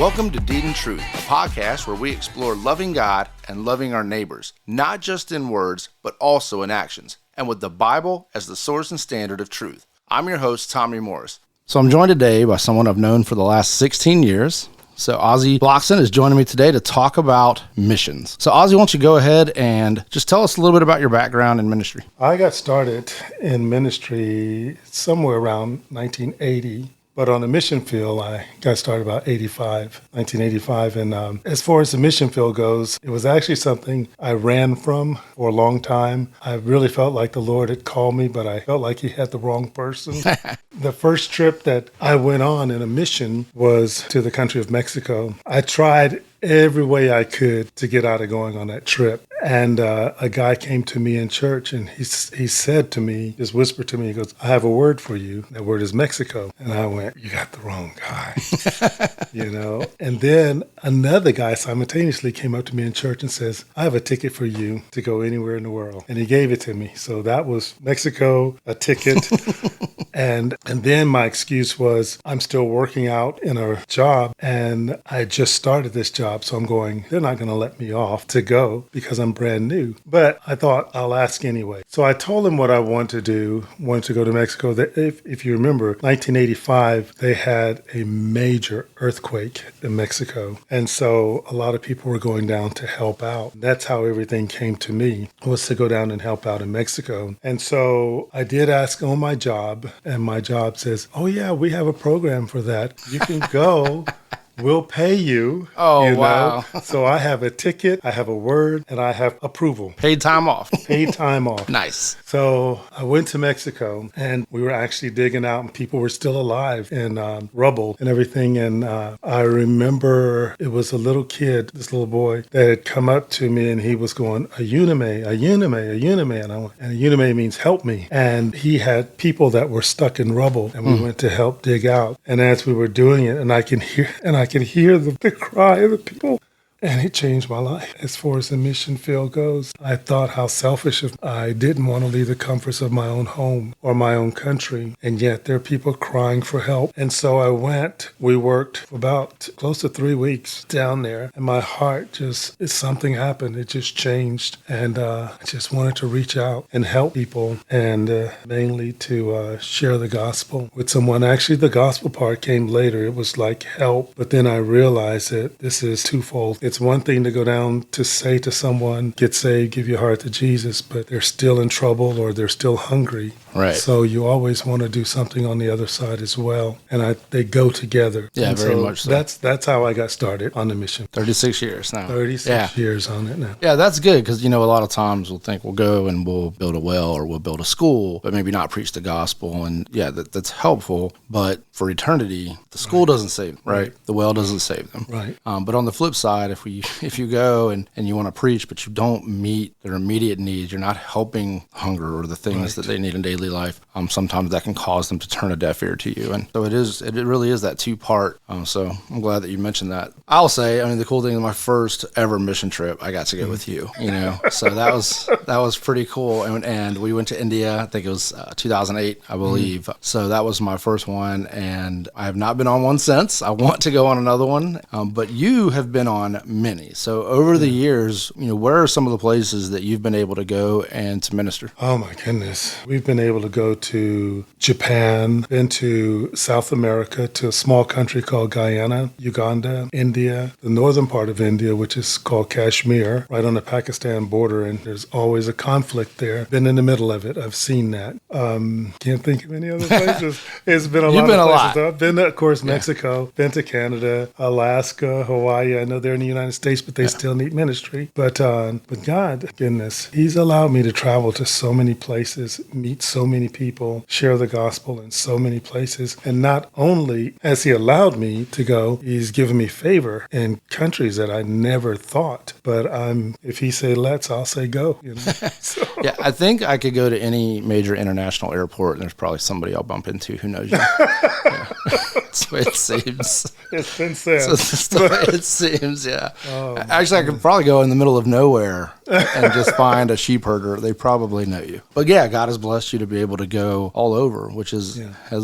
Welcome to Deed and Truth, a podcast where we explore loving God and loving our neighbors, not just in words, but also in actions, and with the Bible as the source and standard of truth. I'm your host, Tommy Morris. So I'm joined today by someone I've known for the last 16 years. So Ozzie Bloxson is joining me today to talk about missions. So Ozzie, why don't you go ahead and just tell us a little bit about your background in ministry? I got started in ministry somewhere around 1980. But on the mission field, I got started about 1985. And as far as the mission field goes, it was actually something I ran from for a long time. I really felt like the Lord had called me, but I felt like he had the wrong person. The first trip that I went on in a mission was to the country of Mexico. I tried every way I could to get out of going on that trip. And a guy came to me in church and he said to me, just whispered to me, he goes, "I have a word for you. That word is Mexico." And I went, "You got the wrong guy." And then another guy simultaneously came up to me in church and says, "I have a ticket for you to go anywhere in the world." And he gave it to me. So that was Mexico, a ticket. And then my excuse was, I'm still working out in a job and I just started this job. So I'm going, they're not going to let me off to go because I'm brand new. But I thought I'll ask anyway. So I told him what I wanted to do, wanted to go to Mexico. If you remember, 1985, they had a major earthquake in Mexico. And so a lot of people were going down to help out. That's how everything came to me, was to go down and help out in Mexico. And so I did ask on my job, and my job says, "Oh yeah, we have a program for that. You can go. We'll pay you." Oh, wow. So I have a ticket, I have a word, and I have approval. Paid time off. Paid time off. Nice. So I went to Mexico, and we were actually digging out, and people were still alive in rubble and everything. And I remember it was a little kid, this little boy, that had come up to me, and he was going, "Ayúdame, ayúdame, ayúdame." And ayúdame means help me. And he had people that were stuck in rubble, and we went to help dig out. And as we were doing it, and I could hear the cry of the people. And it changed my life. As far as the mission field goes, I thought how selfish I didn't want to leave the comforts of my own home or my own country. And yet there are people crying for help. And so I went. We worked for about close to 3 weeks down there. And my heart something happened. It just changed. And I just wanted to reach out and help people, and mainly to share the gospel with someone. Actually, the gospel part came later. It was like help. But then I realized that this is twofold. It's one thing to go down to say to someone, get saved, give your heart to Jesus, but they're still in trouble or they're still hungry. Right. So you always want to do something on the other side as well. And they go together. Yeah, and very much so. That's how I got started on the mission. 36 years now. 36 years on it now. Yeah, that's good because, a lot of times we'll think we'll go and we'll build a well or we'll build a school, but maybe not preach the gospel. And yeah, that's helpful. But for eternity, the school doesn't save them, right? The well doesn't save them. Right. But on the flip side, if you go and you want to preach, but you don't meet their immediate needs, you're not helping hunger or the things that they need in daily life, sometimes that can cause them to turn a deaf ear to you. And so it really is that two-part. So I'm glad that you mentioned that. I'll say, the cool thing is my first ever mission trip, I got to go with you, so that was pretty cool. And we went to India. I think it was 2008, I believe. So that was my first one, and I have not been on one since. I want to go on another one, but you have been on many. So over the years, where are some of the places that you've been able to go and to minister? Oh my goodness. We've been able to go to Japan, been to South America, to a small country called Guyana, Uganda, India, the northern part of India, which is called Kashmir, right on the Pakistan border. And there's always a conflict there. Been in the middle of it. I've seen that. Can't think of any other places. It's been a lot of places. I've been to, of course, Mexico, been to Canada, Alaska, Hawaii. I know they're in the United States, but they still need ministry. But God, goodness, He's allowed me to travel to so many places, meet so many people, share the gospel in so many places. And not only has He allowed me to go, He's given me favor in countries that I never thought. But if He say let's, I'll say go. So. Yeah, I think I could go to any major international airport, and there's probably somebody I'll bump into who knows you. Yeah. That's the way it seems. It's been said. So that's the way it seems, yeah. Actually, I could probably go in the middle of nowhere and just find a sheep herder. They probably know you. But yeah, God has blessed you to be able to go all over, which has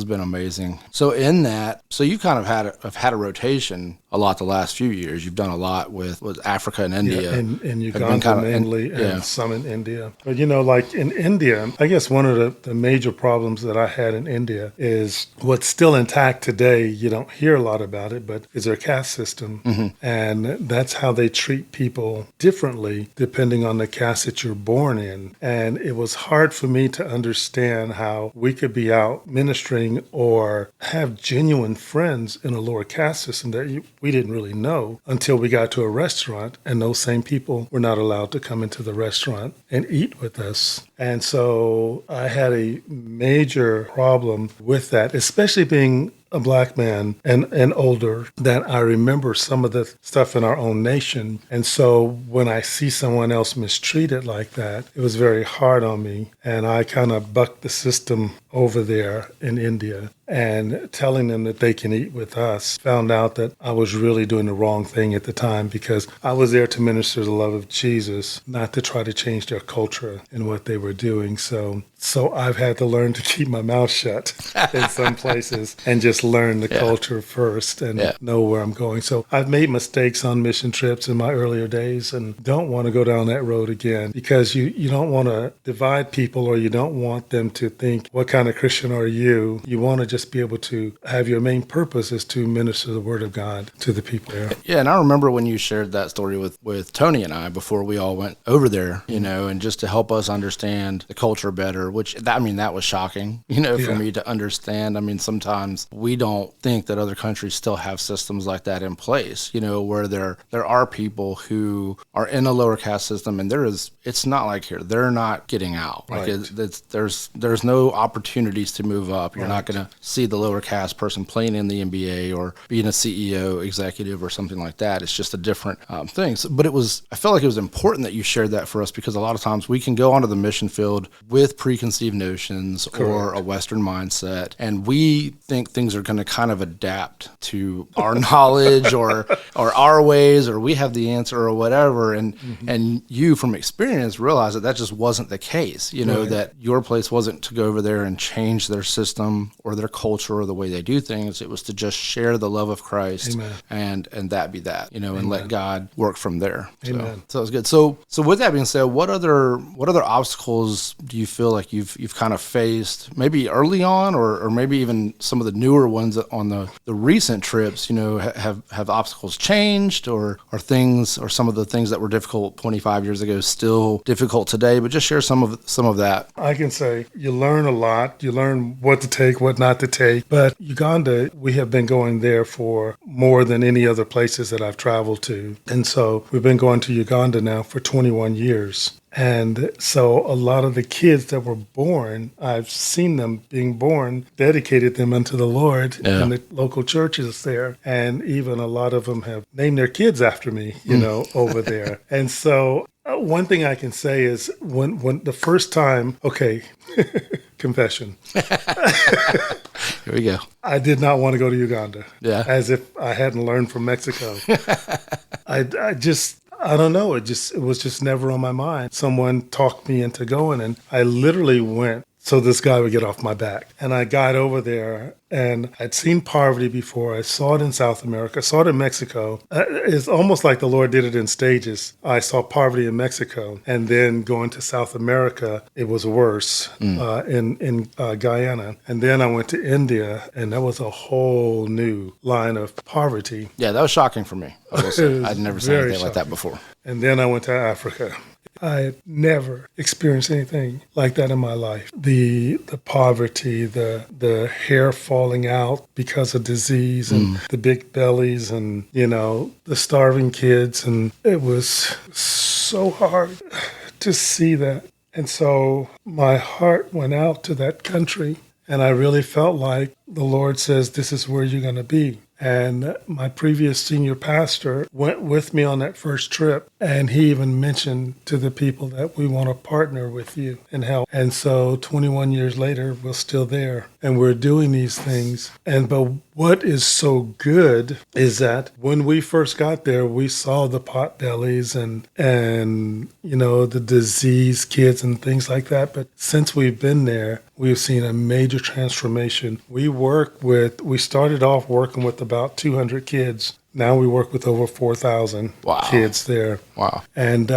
been amazing. So in that, so you kind of had a rotation a lot the last few years. You've done a lot with Africa and India. In Uganda mainly, and some in India. But, like in India, I guess one of the major problems that I had in India is what's still intact today. You don't hear a lot about it, but is their caste system. And that's how they treat people differently depending on the caste that you're born in. And it was hard for me to understand how we could be out ministering or have genuine friends in a lower caste system that we didn't really know until we got to a restaurant, and those same people were not allowed to come into the restaurant and eat with us. And so I had a major problem with that, especially being a black man and older, that I remember some of the stuff in our own nation. And so when I see someone else mistreated like that, it was very hard on me. And I kind of bucked the system over there in India and telling them that they can eat with us. Found out that I was really doing the wrong thing at the time, because I was there to minister the love of Jesus, not to try to change their culture and what they were doing. So I've had to learn to keep my mouth shut in some places and just learn the culture first and know where I'm going. So I've made mistakes on mission trips in my earlier days and don't want to go down that road again, because you don't want to divide people, or you don't want them to think, what kind of Christian are you? You want to just be able to have your main purpose is to minister the word of God to the people there. Yeah, and I remember when you shared that story with Tony and I before we all went over there, and just to help us understand the culture better, that was shocking, for me to understand. I mean, sometimes we don't think that other countries still have systems like that in place, where there are people who are in a lower caste system, and it's not like here. They're not getting out. Like there's no opportunities to move up. You're not going to see the lower caste person playing in the NBA or being a CEO executive or something like that. It's just a different thing. But I felt like it was important that you shared that for us, because a lot of times we can go onto the mission field with preconceived notions or a Western mindset, and we think things are going to kind of adapt to our knowledge or our ways, or we have the answer or whatever. And you, from experience, realize that just wasn't the case. That your place wasn't to go over there and change their system or their culture or the way they do things. It was to just share the love of Christ. Amen. and that be that, and let God work from there. Amen. So it was good. So with that being said, what other obstacles do you feel like you've kind of faced, maybe early on, or maybe even some of the newer ones on the recent trips? Have obstacles changed, or things, or some of the things that were difficult 25 years ago still difficult today? But just share some of that. I can say you learn a lot. You learn what to take, what not to take. But Uganda, we have been going there for more than any other places that I've traveled to. And so we've been going to Uganda now for 21 years. And so a lot of the kids that were born, I've seen them being born, dedicated them unto the Lord in the local churches there. And even a lot of them have named their kids after me, over there. And so one thing I can say is when the first time, confession. Here we go. I did not want to go to Uganda. Yeah. As if I hadn't learned from Mexico. I don't know. It was just never on my mind. Someone talked me into going, and I literally went so this guy would get off my back. And I got over there, and I'd seen poverty before. I saw it in South America. I saw it in Mexico. It's almost like the Lord did it in stages. I saw poverty in Mexico, and then going to South America, it was worse in Guyana. And then I went to India, and that was a whole new line of poverty. Yeah, that was shocking for me. I'd never seen anything like that before. And then I went to Africa. I had never experienced anything like that in my life. The poverty, the hair falling out because of disease, and the big bellies, and the starving kids, and it was so hard to see that. And so my heart went out to that country, and I really felt like the Lord says, this is where you're going to be. And my previous senior pastor went with me on that first trip, And he even mentioned to the people that we want to partner with you and help. And so 21 years later, we're still there and we're doing these things. But what is so good is that when we first got there, we saw the pot bellies and the diseased kids and things like that. But since we've been there, we've seen a major transformation. We started off working with about 200 kids. Now we work with over 4,000 kids there. Wow. And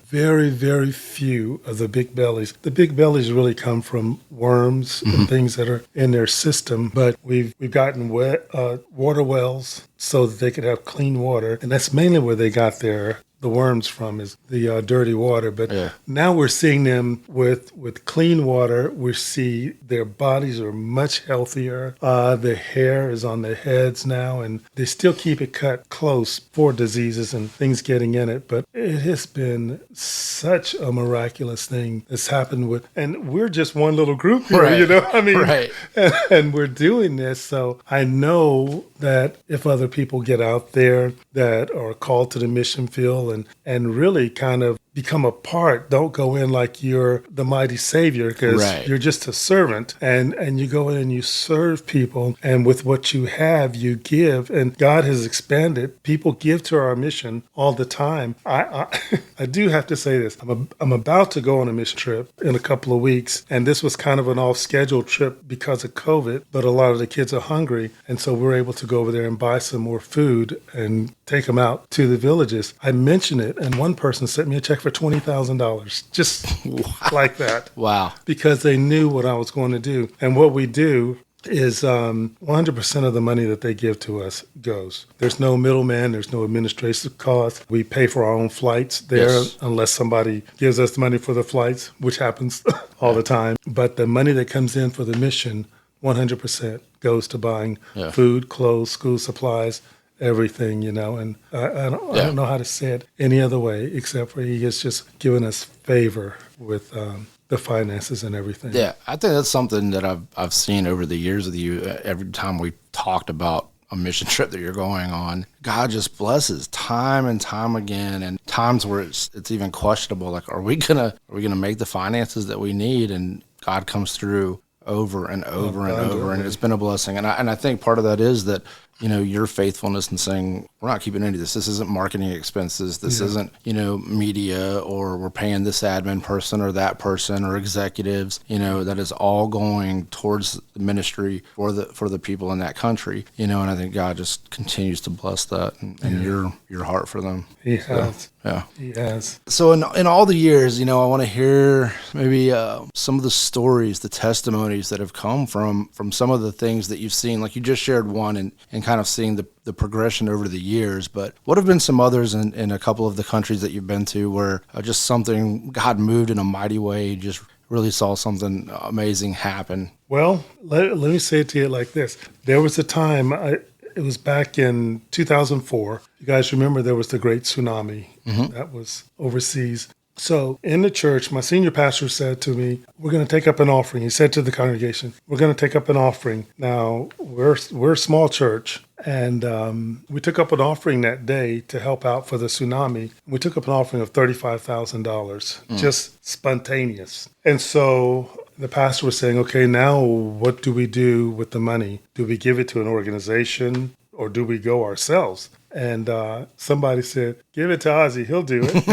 very, very few of the big bellies. The big bellies really come from worms and things that are in their system. But we've gotten water wells so that they could have clean water. And that's mainly where they got the worms from, is the dirty water. But now we're seeing them with clean water. We see their bodies are much healthier. The hair is on their heads now, and they still keep it cut close for diseases and things getting in it. But it has been such a miraculous thing that's happened and we're just one little group here, Right. And we're doing this. So I know that if other people get out there that are called to the mission field and really kind of become a part, don't go in like you're the mighty savior, because you're just a servant, and you go in and you serve people, and with what you have you give, and God has expanded. People give to our mission all the time. I do have to say this. I'm about to go on a mission trip in a couple of weeks, and this was kind of an off-schedule trip because of COVID, but a lot of the kids are hungry, and so we're able to go over there and buy some more food and take them out to the villages. I mentioned it, and one person sent me a check for $20,000, just like that. Wow. Because they knew what I was going to do. And what we do is 100% of the money that they give to us goes. There's no middleman. There's no administrative cost. We pay for our own flights there, unless somebody gives us the money for the flights, which happens all the time. But the money that comes in for the mission, 100% goes to buying food, clothes, school supplies, everything, and I don't know how to say it any other way except for he has just given us favor with the finances and everything. Yeah, I think that's something that I've seen over the years with you. Every time we talked about a mission trip that you're going on, God just blesses time and time again, and times where it's even questionable, like are we gonna make the finances that we need? And God comes through over and over and over, and it's been a blessing. And I think part of that is that your faithfulness in saying, we're not keeping any of this. This isn't marketing expenses. This isn't, media, or we're paying this admin person or that person or executives, that is all going towards the ministry for the people in that country, and I think God just continues to bless that and your heart for them. He has. Yeah. He has. So in all the years, I want to hear maybe some of the stories, the testimonies that have come from some of the things that you've seen. Like you just shared one and kind of seeing the progression over the years, but what have been some others in a couple of the countries that you've been to where just something, God moved in a mighty way, just really saw something amazing happen? Well, let me say it to you like this. There was a time, it was back in 2004. You guys remember there was the great tsunami that was overseas. So in the church, my senior pastor said to me, we're going to take up an offering. He said to the congregation, we're going to take up an offering. Now, we're a small church, and we took up an offering that day to help out for the tsunami. We took up an offering of $35,000, just spontaneous. And so the pastor was saying, okay, now what do we do with the money? Do we give it to an organization or do we go ourselves? And somebody said, give it to Ozzie. He'll do it.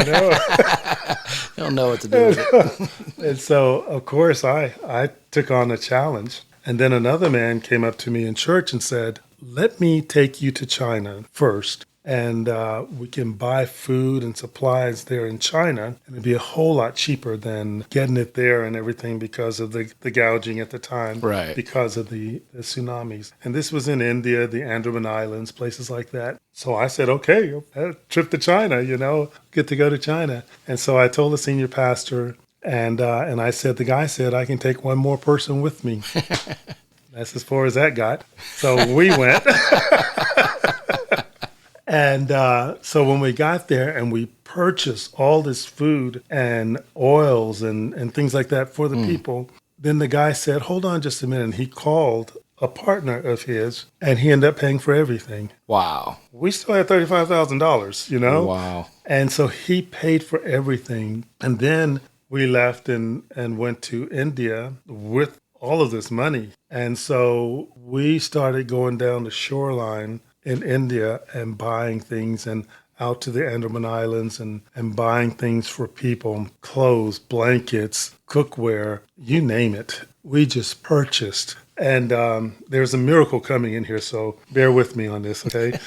He'll know what to do with it. And so, of course, I took on the challenge. And then another man came up to me in church and said, let me take you to China first. And we can buy food and supplies there in China. And it'd be a whole lot cheaper than getting it there and everything because of the gouging at the time. Right. Because of the tsunamis. And this was in India, the Andaman Islands, places like that. So I said, okay, trip to China, get to go to China. And so I told the senior pastor, and I said, the guy said, I can take one more person with me. That's as far as that got. So we went. And so when we got there and we purchased all this food and oils and things like that for the people, then the guy said, hold on just a minute. And he called a partner of his, and he ended up paying for everything. Wow. We still had $35,000, Wow. And so he paid for everything. And then we left and went to India with all of this money. And so we started going down the shoreline in India and buying things and out to the Andaman Islands and buying things for people, clothes, blankets, cookware, you name it. We just purchased. And there's a miracle coming in here, so bear with me on this, okay?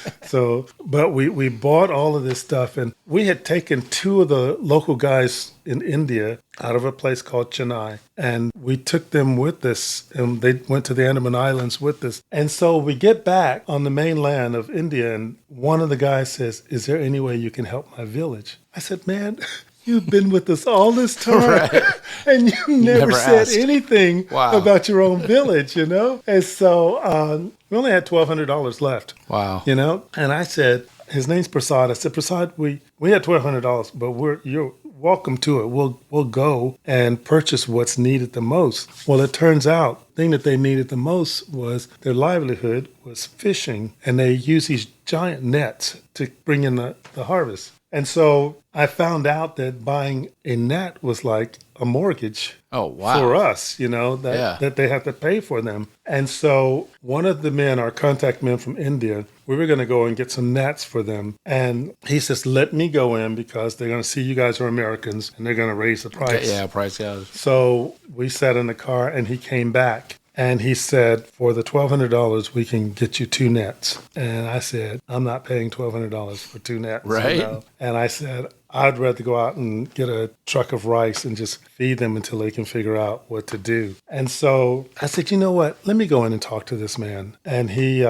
But we bought all of this stuff, and we had taken two of the local guys in India out of a place called Chennai, and we took them with us, and they went to the Andaman Islands with us. And so we get back on the mainland of India, and one of the guys says, "Is there any way you can help my village?" I said, "Man, you've been with us all this time, Right. and you never said asked. anything Wow. about your own village, And so we only had $1,200 left. Wow. And I said, his name's Prasad. I said, Prasad, we had $1,200, but you're welcome to it. We'll go and purchase what's needed the most. Well, it turns out the thing that they needed the most was their livelihood was fishing, and they use these giant nets to bring in the harvest. And so I found out that buying a net was like a mortgage Oh, wow. for us, that they have to pay for them. And so one of the men, our contact men from India, we were going to go and get some nets for them. And he says, let me go in because they're going to see you guys are Americans and they're going to raise the price. Yeah, price goes. So we sat in the car and he came back. And he said, for the $1,200, we can get you two nets. And I said, I'm not paying $1,200 for two nets. Right. And I said, I'd rather go out and get a truck of rice and just feed them until they can figure out what to do. And so I said, you know what? Let me go in and talk to this man. And he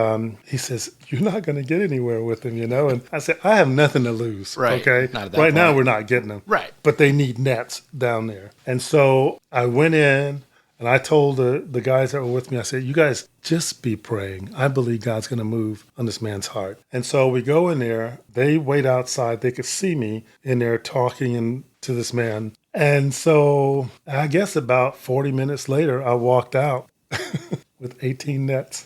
says, you're not going to get anywhere with him, And I said, I have nothing to lose. Right. Okay. Not at that right point. now, we're not getting them. Right. But they need nets down there. And so I went in. And I told the guys that were with me, I said, you guys just be praying. I believe God's going to move on this man's heart. And so we go in there. They wait outside. They could see me in there talking to this man. And so I guess about 40 minutes later, I walked out with 18 nets.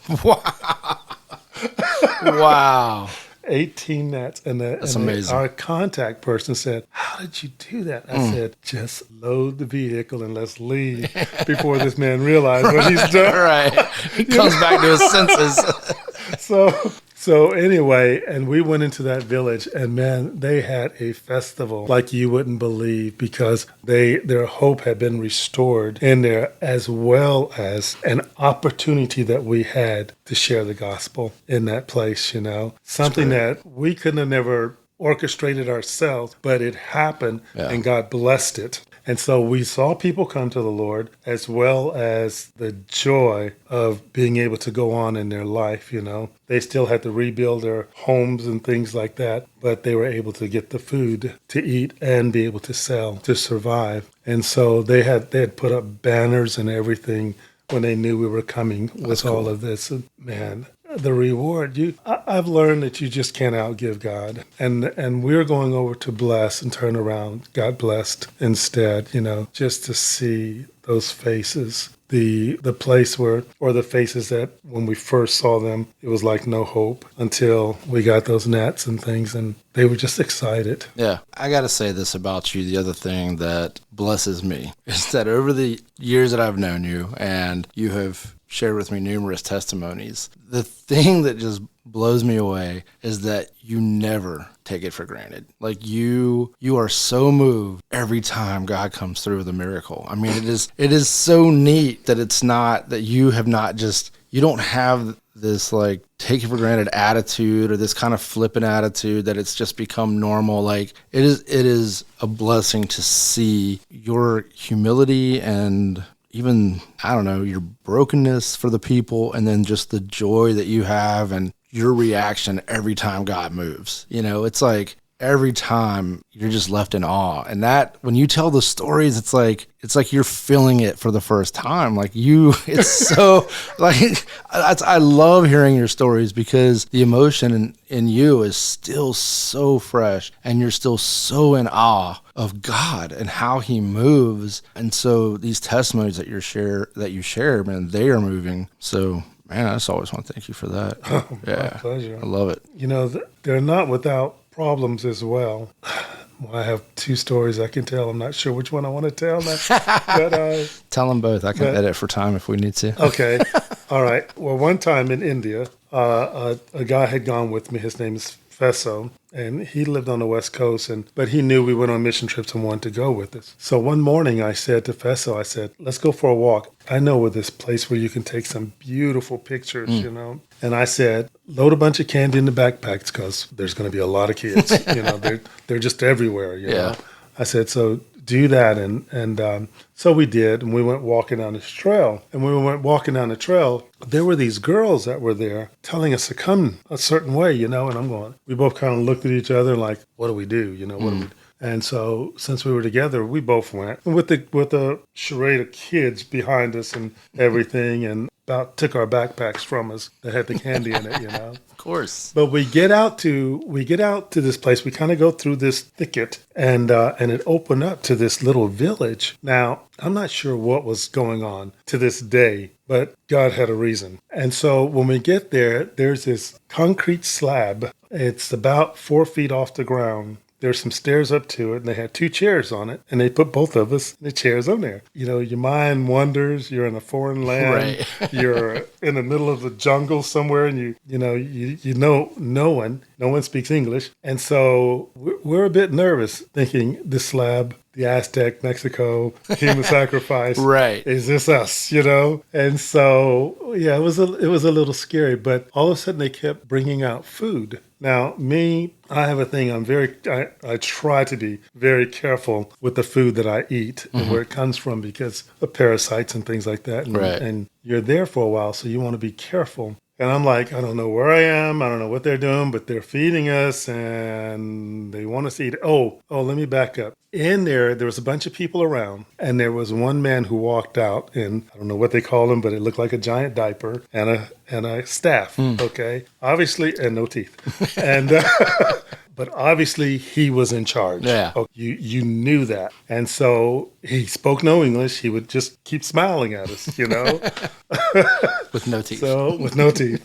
Wow. 18 nets. That's amazing. Our contact person said, how did you do that? I said, just load the vehicle and let's leave before this man realizes what he's done. Right. He comes back to his senses. So anyway, and we went into that village and man, they had a festival like you wouldn't believe because their hope had been restored in there as well as an opportunity that we had to share the gospel in that place, Something that we couldn't have never orchestrated ourselves, but it happened and God blessed it. And so we saw people come to the Lord as well as the joy of being able to go on in their life, They still had to rebuild their homes and things like that, but they were able to get the food to eat and be able to sell, to survive. And so they had put up banners and everything when they knew we were coming with all of this. And man, the reward, I've learned that you just can't outgive God. And we're going over to bless and turn around. God blessed instead, just to see those faces. The place where, or the faces that when we first saw them, it was like no hope until we got those nets and things and they were just excited. Yeah. I got to say this about you. The other thing that blesses me is that over the years that I've known you and you have shared with me numerous testimonies, the thing that just blows me away is that you never take it for granted. Like you are so moved every time God comes through with a miracle. I mean, it is so neat that it's not that you have not just, you don't have this like take it for granted attitude or this kind of flippant attitude that it's just become normal. Like it is a blessing to see your humility and even, I don't know, your brokenness for the people and then just the joy that you have and your reaction every time God moves. It's like every time you're just left in awe. And that, when you tell the stories, it's like you're feeling it for the first time. It's so, I love hearing your stories because the emotion in you is still so fresh and you're still so in awe of God and how he moves. And so these testimonies that you share, man, they are moving. So Man, I just always want to thank you for that. My pleasure. I love it. You know, they're not without problems as well. Well, I have two stories I can tell. I'm not sure which one I want to tell now. But, Tell them both. I can edit for time if we need to. Okay. All right. Well, one time in India, a guy had gone with me. His name is Fesso, and he lived on the West Coast, but he knew we went on mission trips and wanted to go with us. So one morning I said to Fesso, I said, let's go for a walk. I know of this place where you can take some beautiful pictures, you know. And I said, load a bunch of candy in the backpacks because there's going to be a lot of kids. You know, they're just everywhere, you know. I said, so do that. And so we did, and we went walking down this trail. And when we went walking down the trail, there were these girls that were there telling us to come a certain way, you know. And I'm going, we both kind of looked at each other like, what do we do? You know, what do we do? And so since we were together, we both went with the charade of kids behind us and everything, and about took our backpacks from us that had the candy in it, you know. Of course. But we get out to this place. We kind of go through this thicket, and it opened up to this little village. Now, I'm not sure what was going on to this day, but God had a reason. And so when we get there, there's this concrete slab. It's about 4 feet off the ground. There's some stairs up to it, and they had 2 chairs on it, and they put both of us in the chairs on there. You know, your mind wanders. You're in a foreign land. Right. You're in the middle of the jungle somewhere, and you know no one speaks English, and so we're a bit nervous, thinking this slab, the Aztec, Mexico, human sacrifice. Right. Is this us, you know? And so, yeah, it was a little scary, but all of a sudden they kept bringing out food. Now, me, I have a thing. I try to be very careful with the food that I eat and where it comes from because of parasites and things like that. And, and you're there for a while, so you want to be careful. And I'm like, I don't know where I am. I don't know what they're doing, but they're feeding us and they want us to eat. Oh, let me back up. In there was a bunch of people around, and there was one man who walked out in, I don't know what they call him, but it looked like a giant diaper and a staff, okay? Obviously, and no teeth. And but obviously he was in charge. Yeah. Oh, you knew that. And so he spoke no English. He would just keep smiling at us, you know? With no teeth. So, with no teeth.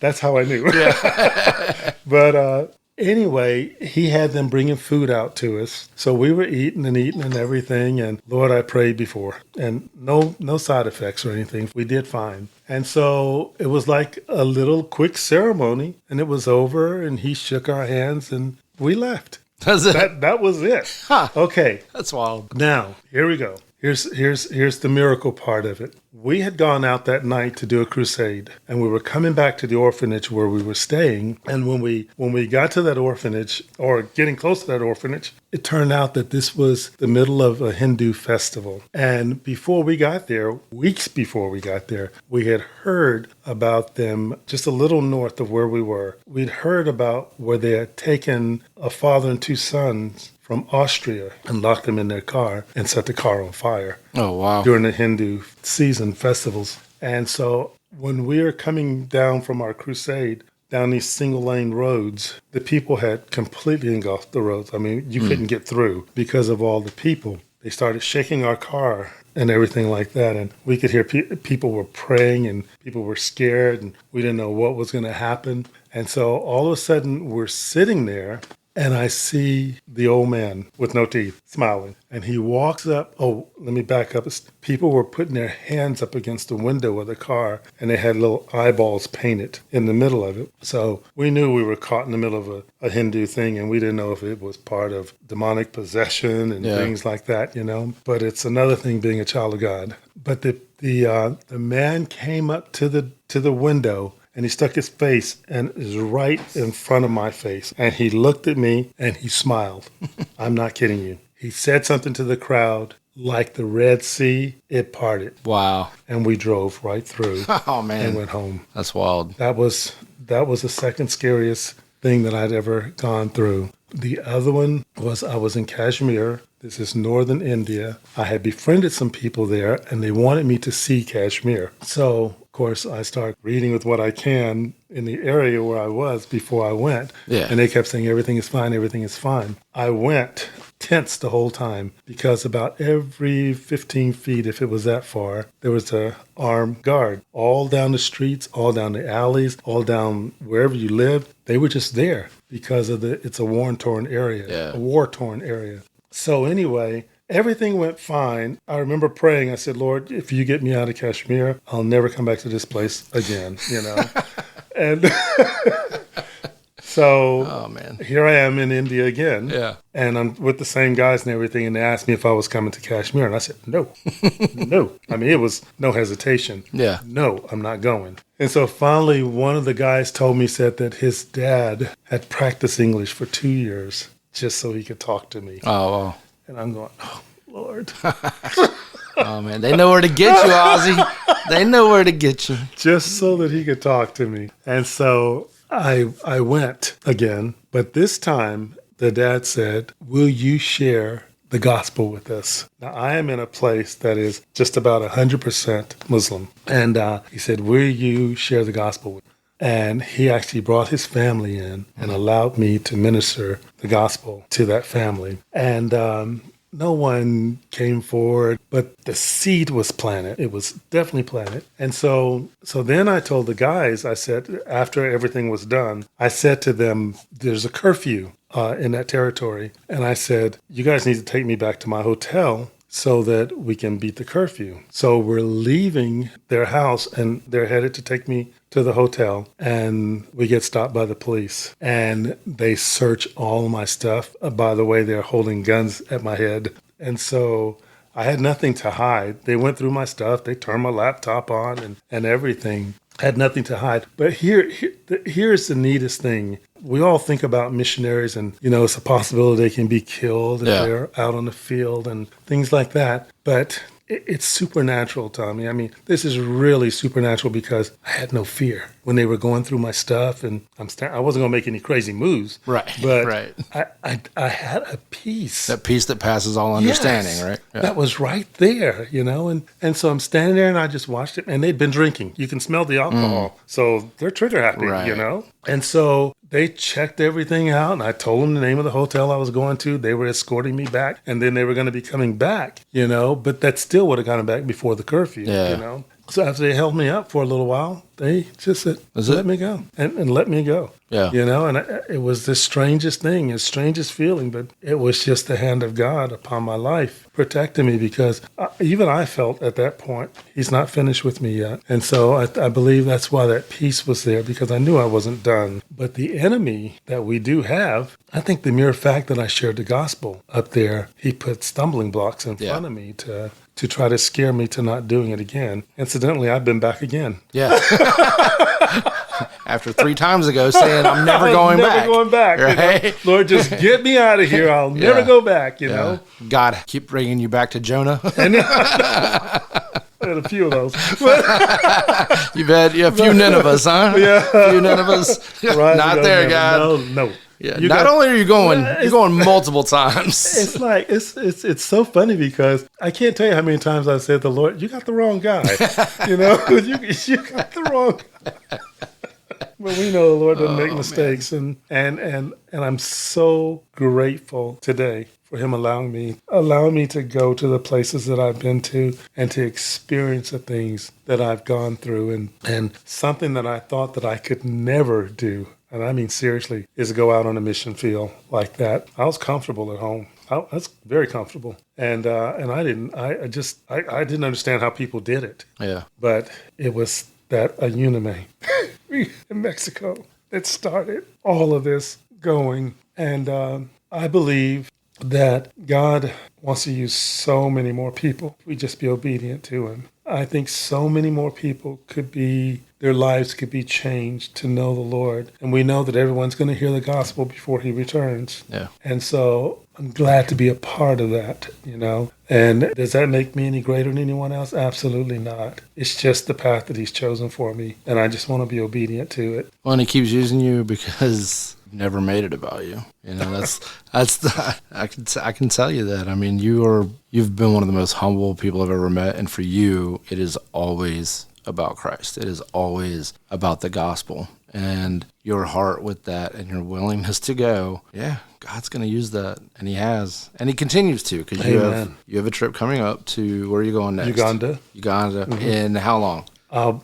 That's how I knew. Yeah. But anyway, he had them bringing food out to us. So we were eating and everything. And Lord, I prayed before. And no side effects or anything. We did fine. And so it was like a little quick ceremony. And it was over. And he shook our hands and we left. That's it. That was it. Huh. Okay. That's wild. Now, here we go. Here's the miracle part of it. We had gone out that night to do a crusade, and we were coming back to the orphanage where we were staying. And when we got to that orphanage, or getting close to that orphanage, it turned out that this was the middle of a Hindu festival. And before we got there, weeks before we got there, we had heard about them just a little north of where we were. We'd heard about where they had taken a father and 2 sons from Austria and locked them in their car and set the car on fire. Oh, wow. During the Hindu season festivals. And so when we were coming down from our crusade, down these single lane roads, the people had completely engulfed the roads. I mean, you couldn't get through because of all the people. They started shaking our car and everything like that. And we could hear people were praying and people were scared and we didn't know what was going to happen. And so all of a sudden we're sitting there and I see the old man with no teeth smiling. And he walks up. Oh, let me back up. People were putting their hands up against the window of the car, and they had little eyeballs painted in the middle of it. So we knew we were caught in the middle of a Hindu thing, and we didn't know if it was part of demonic possession and things like that, you know. But it's another thing being a child of God. But the man came up to the window, and he stuck his face and is right in front of my face. And he looked at me and he smiled. I'm not kidding you. He said something to the crowd like the Red Sea, it parted. Wow. And we drove right through. Oh, man. And went home. That's wild. That was the second scariest thing that I'd ever gone through. The other one was I was in Kashmir. This is northern India. I had befriended some people there, and they wanted me to see Kashmir. So, of course, I start reading with what I can in the area where I was before I went. Yeah. And they kept saying, everything is fine, everything is fine. I went tense the whole time because about every 15 feet, if it was that far, there was a armed guard all down the streets, all down the alleys, all down wherever you lived. They were just there because it's a war-torn area, Yeah. a war-torn area. So anyway, everything went fine. I remember praying. I said, Lord, if you get me out of Kashmir, I'll never come back to this place again, And so Oh, man. here I am in India again. Yeah. And I'm with the same guys and everything. And they asked me if I was coming to Kashmir. And I said, no, no. I mean, it was no hesitation. Yeah. No, I'm not going. And so finally, one of the guys said that his dad had practiced English for 2 years just so he could talk to me. Oh, well. And I'm going, oh, Lord. Oh, man. They know where to get you, Ozzie. They know where to get you. Just so that he could talk to me. And so I went again, but this time the dad said, will you share the gospel with us? Now, I am in a place that is just about 100% Muslim. And he said, will you share the gospel with us? And he actually brought his family in and allowed me to minister the gospel to that family. And no one came forward, but the seed was planted. It was definitely planted. And so then I told the guys, I said, after everything was done, I said to them, there's a curfew in that territory. And I said, you guys need to take me back to my hotel so that we can beat the curfew. So we're leaving their house and they're headed to take me to the hotel, and we get stopped by the police and they search all my stuff. By the way, they're holding guns at my head. And so I had nothing to hide. They went through my stuff. They turned my laptop on and everything. I had nothing to hide. But here's the neatest thing. We all think about missionaries and, it's a possibility they can be killed if they're out on the field and things like that. But it's supernatural, Tommy. I mean, this is really supernatural because I had no fear when they were going through my stuff, and I wasn't going to make any crazy moves. Right. But right. I had a peace. That peace that passes all understanding, Yes, right? Yeah. That was right there, And so I'm standing there and I just watched it, and they'd been drinking. You can smell the alcohol. So they're trigger happy, Right. And so they checked everything out, and I told them the name of the hotel I was going to. They were escorting me back, and then they were going to be coming back, but that still would have gotten back before the curfew, So after they held me up for a little while, they just said, let me go, and let me go. Yeah. And it was the strangest thing, the strangest feeling, but it was just the hand of God upon my life protecting me, because even I felt at that point, he's not finished with me yet. And so I believe that's why that peace was there, because I knew I wasn't done. But the enemy that we do have, I think the mere fact that I shared the gospel up there, he put stumbling blocks in front of me to try to scare me to not doing it again. Incidentally, I've been back again. Yeah. After 3 times ago saying, I'm never going back. Never going back. Right? Lord, just get me out of here. I'll never go back, know. God, keep bringing you back to Jonah. And I had a few of those. You've had a few Ninevehs, huh? Yeah. A few Ninevehs. Right, Not there, God. No. Yeah. Not only are you going, you're going multiple times. It's like it's so funny because I can't tell you how many times I said to the Lord, you got the wrong guy. you got the wrong guy. But we know the Lord doesn't make mistakes, and I'm so grateful today for him allowing me to go to the places that I've been to and to experience the things that I've gone through, and something that I thought that I could never do. And I mean, seriously, is go out on a mission field like that. I was comfortable at home. I was very comfortable. And I didn't understand how people did it. Yeah. But it was that Unime in Mexico that started all of this going. And I believe that God wants to use so many more people if we just be obedient to him. I think so many more people their lives could be changed to know the Lord. And we know that everyone's going to hear the gospel before he returns. Yeah. And so I'm glad to be a part of that, And does that make me any greater than anyone else? Absolutely not. It's just the path that he's chosen for me. And I just want to be obedient to it. Well, and he keeps using you because you've never made it about you. I can tell you that. I mean, you've been one of the most humble people I've ever met. And for you, it is always about Christ. It is always about the gospel. and your heart with that and your willingness to go, yeah, God's going to use that. And he has. And he continues to, because you have a trip coming up to, where are you going next? Uganda. In how long?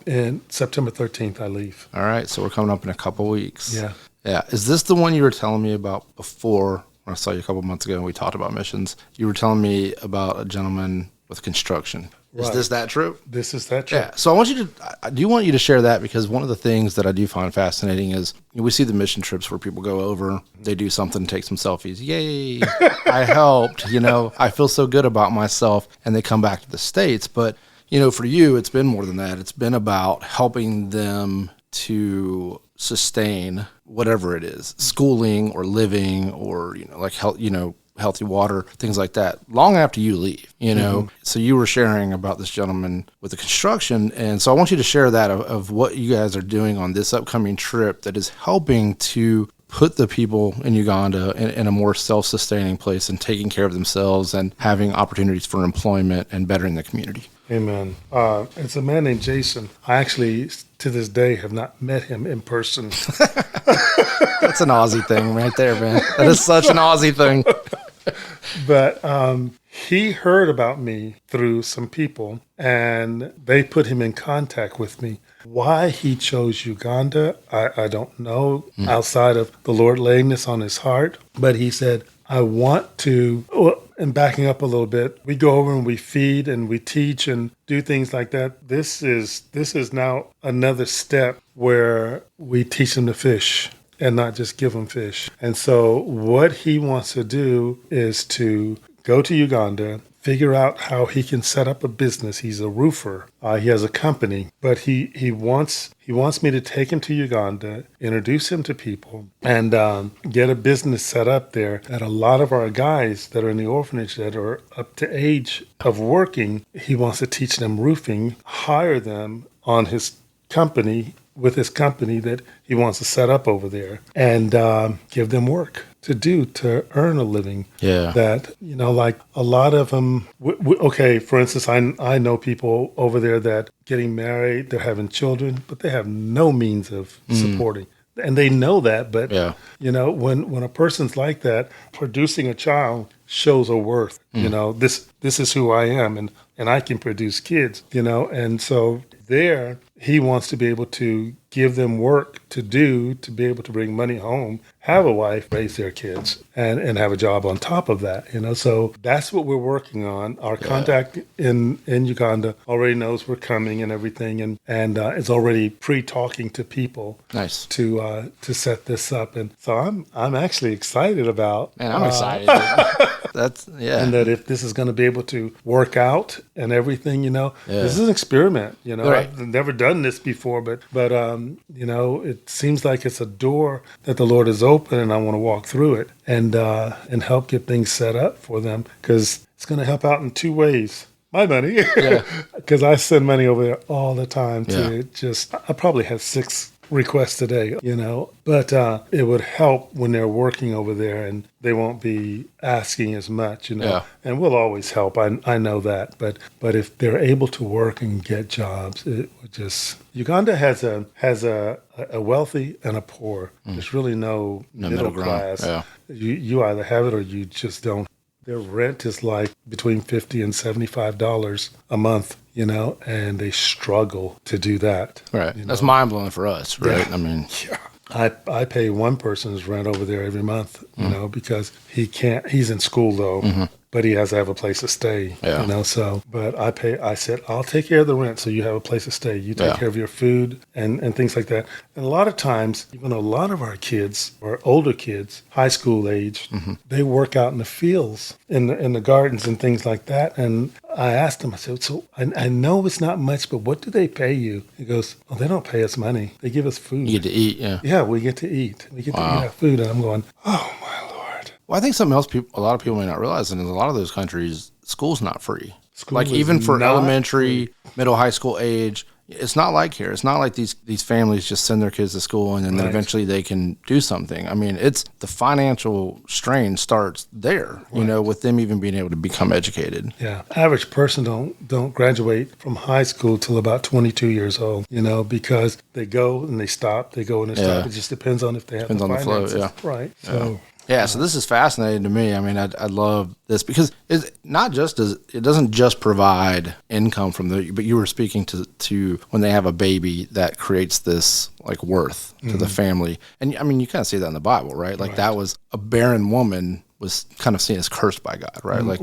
In September 13th, I leave. All right. So we're coming up in a couple weeks. Yeah. Yeah. Is this the one you were telling me about before, when I saw you a couple months ago and we talked about missions? You were telling me about a gentleman with construction. Is this that trip? This is that trip. Yeah. So I do want you to share that, because one of the things that I do find fascinating is we see the mission trips where people go over, they do something, take some selfies. Yay, I helped, I feel so good about myself, and they come back to the States. But, for you, it's been more than that. It's been about helping them to sustain whatever it is, schooling or living or, like health, healthy water, things like that, long after you leave, So you were sharing about this gentleman with the construction. And so I want you to share that of what you guys are doing on this upcoming trip that is helping to put the people in Uganda in a more self-sustaining place and taking care of themselves and having opportunities for employment and bettering the community. Amen. It's a man named Jason. I actually, to this day, have not met him in person. That's an Aussie thing right there, man. That is such an Aussie thing. But he heard about me through some people, and they put him in contact with me. Why he chose Uganda, I don't know, outside of the Lord laying this on his heart. But he said, I want to, and backing up a little bit, we go over and we feed and we teach and do things like that. This is now another step where we teach them to fish and not just give them fish. And so what he wants to do is to go to Uganda, figure out how he can set up a business. He's a roofer. He has a company, but he wants me to take him to Uganda, introduce him to people, and get a business set up there. That a lot of our guys that are in the orphanage that are up to age of working, he wants to teach them roofing, hire them on his company, with his company that he wants to set up over there, and give them work to do to earn a living. Yeah. That, like a lot of them, okay, for instance, I know people over there that getting married, they're having children, but they have no means of supporting. And they know that, but, when a person's like that, producing a child shows a worth, this is who I am, and I can produce kids, and so there, he wants to be able to give them work to do, to be able to bring money home, have a wife, raise their kids, and have a job on top of that, So that's what we're working on. Our contact in Uganda already knows we're coming and everything, and is already pre-talking to people. Nice. To set this up. And so I'm actually excited about. Man, I'm excited. That's, yeah. And that if this is going to be able to work out and everything, this is an experiment, Right. I've never done this before, but it seems like it's a door that the Lord has opened, and I want to walk through it and help get things set up for them, because it's going to help out in two ways. My money, because I send money over there all the time to I probably have 6 requests today, but it would help when they're working over there and they won't be asking as much, and we'll always help. I know that, but if they're able to work and get jobs, it would just, Uganda has a wealthy and a poor. There's really no middle class. Yeah. You either have it or you just don't. Their rent is like between $50 and $75 a month, and they struggle to do that. Right. That's mind-blowing for us, right? Yeah. I mean, I pay one person's rent over there every month, because he's in school though, but he has to have a place to stay, so, but I said, I'll take care of the rent so you have a place to stay. You take care of your food and things like that. And a lot of times, even a lot of our kids, or older kids, high school age, they work out in the fields, in the gardens and things like that. And I asked him, I said, so I know it's not much, but what do they pay you? He goes, oh, they don't pay us money. They give us food. You get to eat, yeah. Yeah, we get to eat. We get to eat our food. And I'm going, oh, my Lord. Well, I think something else a lot of people may not realize, and in a lot of those countries, school's not free. School like is even for not elementary, middle, high school age, It's not like here. It's not like these families just send their kids to school and then eventually they can do something. I mean, it's the financial strain starts there, with them even being able to become educated. Yeah. Average person don't graduate from high school till about 22 years old, because they go and they stop, they go and they stop. It just depends on if they have the finances. The flow, Right. So. Yeah, so this is fascinating to me. I mean, I love this because it's not just it doesn't just provide income from but you were speaking to when they have a baby that creates this like worth to the family. And I mean, you kind of see that in the Bible, right? Like that was a barren woman was kind of seen as cursed by God, right? Like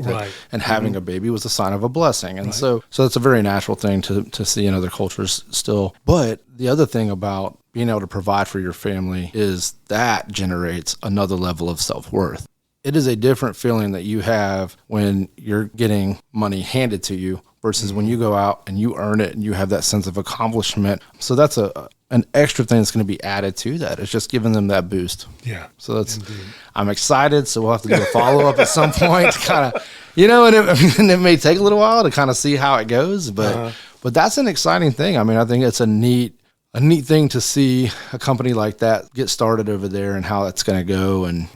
and having a baby was a sign of a blessing. And so it's a very natural thing to see in other cultures still. But the other thing about being able to provide for your family is that generates another level of self-worth. It is a different feeling that you have when you're getting money handed to you versus when you go out and you earn it and you have that sense of accomplishment. So that's an extra thing that's going to be added to that. It's just giving them that boost. Yeah. So I'm excited. So we'll have to do a follow-up at some point to kind of, and it may take a little while to kind of see how it goes, but that's an exciting thing. I mean, I think it's a neat thing to see a company like that get started over there and how that's going to go. And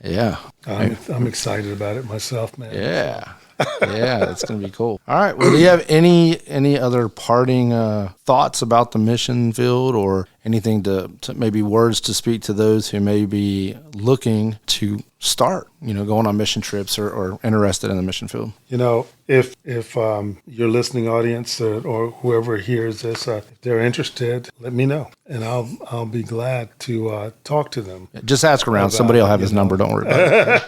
yeah. I'm excited about it myself, man. Yeah. Yeah, that's going to be cool. All right. Well, do you have any other parting thoughts about the mission field or anything to maybe words to speak to those who may be looking to start, going on mission trips or interested in the mission field? If your listening audience or whoever hears this, if they're interested, let me know, and I'll be glad to talk to them. Just ask around. Somebody will have his number. Don't worry about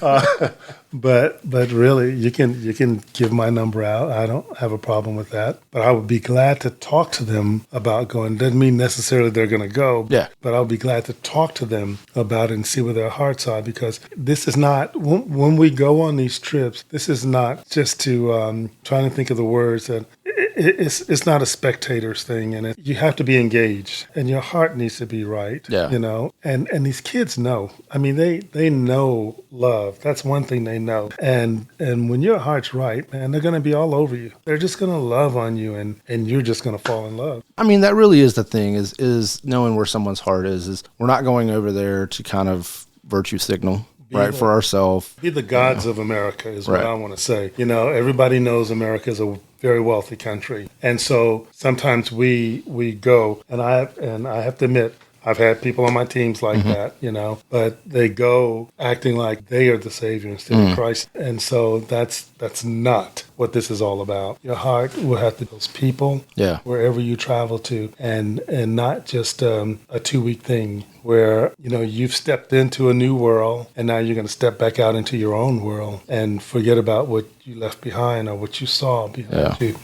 it. But really, you can give my number out. I don't have a problem with that. But I would be glad to talk to them about going. Doesn't mean necessarily they're going to go. Yeah. But I'll be glad to talk to them about it and see where their hearts are, because this is not when we go on these trips. This is not just to trying to think of the words that. It's not a spectator's thing, and you have to be engaged, and your heart needs to be right. Yeah. And these kids know. I mean, they know love. That's one thing they know. And when your heart's right, man, they're going to be all over you. They're just going to love on you, and you're just going to fall in love. I mean, that really is the thing is knowing where someone's heart is we're not going over there to kind of virtue signal. For ourselves. Be the gods of America is what I want to say. Everybody knows America is a very wealthy country. And so sometimes we go, and I have to admit, I've had people on my teams like that, but they go acting like they are the Savior instead of Christ. And so that's not what this is all about. Your heart will have to those people wherever you travel to, and not just a 2-week thing where, you've stepped into a new world and now you're going to step back out into your own world and forget about what you left behind or what you saw behind you.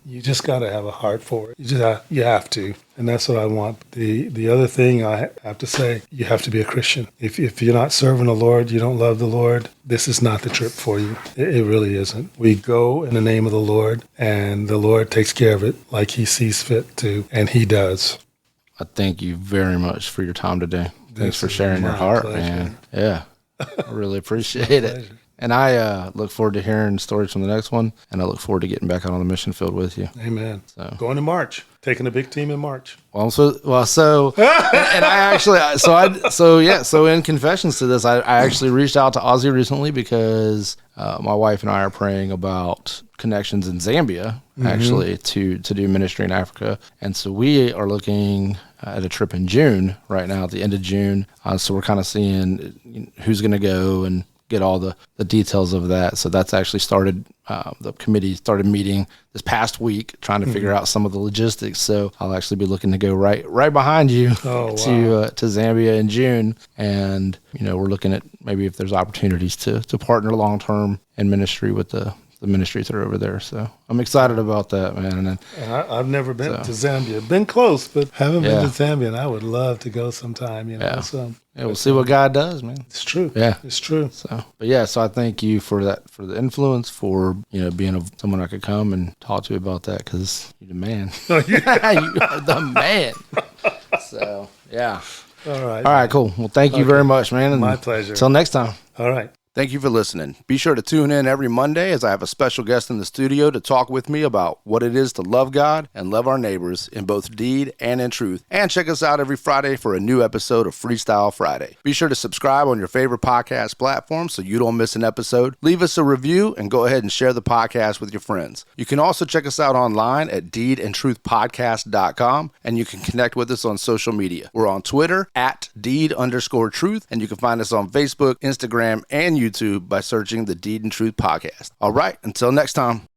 You just got to have a heart for it. You have to. And that's what I want. The other thing I have to say, you have to be a Christian. If you're not serving the Lord, you don't love the Lord, this is not the trip for you. It really isn't. We go in the name of the Lord, and the Lord takes care of it like he sees fit to, and he does. I thank you very much for your time today. Thanks for sharing your heart, pleasure. Man. Yeah, I really appreciate it. And I look forward to hearing stories from the next one, and I look forward to getting back out on the mission field with you. Amen. So going in March, taking a big team in March. So in confessions to this, I actually reached out to Ozzie recently because my wife and I are praying about connections in Zambia, actually, to do ministry in Africa. And so we are looking at a trip in June right now, at the end of June. So we're kind of seeing who's going to go and get all the details of that. So that's actually started, the committee started meeting this past week trying to figure out some of the logistics. So I'll actually be looking to go right behind you to Zambia in June. And, we're looking at maybe if there's opportunities to partner long-term in ministry with the ministries that are over there. So I'm excited about that, man. And I've never been to Zambia. Been close, but haven't been to Zambia, and I would love to go sometime, So we'll see what God does, man. It's true. Yeah. It's true. So I thank you for that, for the influence, for, being someone I could come and talk to about that, because you're the man. You are the man. So, yeah. All right. All right, cool. Well, thank you very much, man. And my pleasure. Until next time. All right. Thank you for listening. Be sure to tune in every Monday as I have a special guest in the studio to talk with me about what it is to love God and love our neighbors in both deed and in truth. And check us out every Friday for a new episode of Freestyle Friday. Be sure to subscribe on your favorite podcast platform so you don't miss an episode. Leave us a review and go ahead and share the podcast with your friends. You can also check us out online at deedandtruthpodcast.com, and you can connect with us on social media. We're on Twitter at deed_truth, and you can find us on Facebook, Instagram, and YouTube by searching the Deed and Truth Podcast. All right, until next time.